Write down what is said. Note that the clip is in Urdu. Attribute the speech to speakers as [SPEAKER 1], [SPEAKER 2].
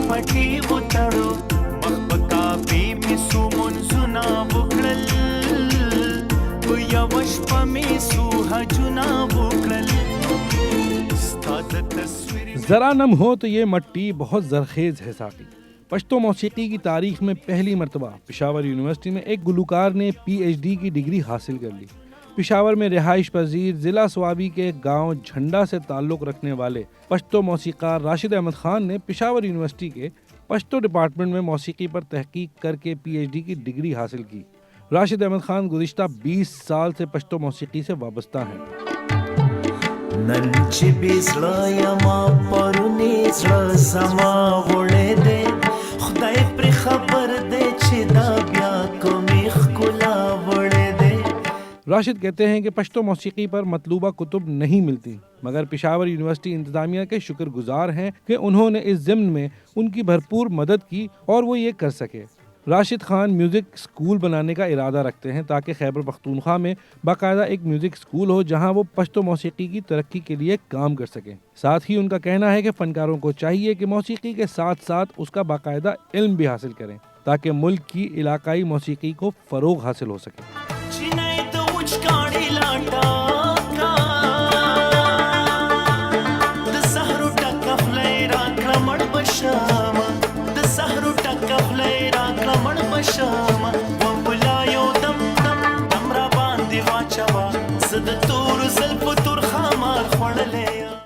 [SPEAKER 1] پټي وتړو مخبتا به می سومون زنا وکړل کو یو شپه می سوها جنا وکړل ستاد تصویر
[SPEAKER 2] ذرا نم ہو تو یہ مٹی بہت زرخیز ہے ساقی. پشتو موسیقی کی تاریخ میں پہلی مرتبہ پشاور یونیورسٹی میں ایک گلوکار نے PhD کی ڈگری حاصل کر لی. پشاور میں رہائش پذیر ضلع سوابی کے گاؤں جھنڈا سے تعلق رکھنے والے پشتو موسیقار راشد احمد خان نے پشاور یونیورسٹی کے پشتو ڈپارٹمنٹ میں موسیقی پر تحقیق کر کے PhD کی ڈگری حاصل کی. راشد احمد خان گزشتہ 20 سال سے پشتو موسیقی سے وابستہ ہیں.
[SPEAKER 1] نن چې بیزړه یما پرونی زړه سما غوړې دې خدای پر خبر دې چې دا بیا کومې ښکلا وړې دې.
[SPEAKER 2] راشد کہتے ہیں کہ پشتو موسیقی پر مطلوبہ کتب نہیں ملتی مگر پشاور یونیورسٹی انتظامیہ کے شکر گزار ہیں کہ انہوں نے اس ضمن میں ان کی بھرپور مدد کی اور وہ یہ کر سکے. راشد خان میوزک اسکول بنانے کا ارادہ رکھتے ہیں تاکہ خیبر پختونخوا میں باقاعدہ ایک میوزک اسکول ہو جہاں وہ پشتو موسیقی کی ترقی کے لیے کام کر سکیں. ساتھ ہی ان کا کہنا ہے کہ فنکاروں کو چاہیے کہ موسیقی کے ساتھ ساتھ اس کا باقاعدہ علم بھی حاصل کریں تاکہ ملک کی علاقائی موسیقی کو فروغ حاصل ہو سکے.
[SPEAKER 1] شاما و بلا یو دم دم دم را باندې واچوا زه د تور زلف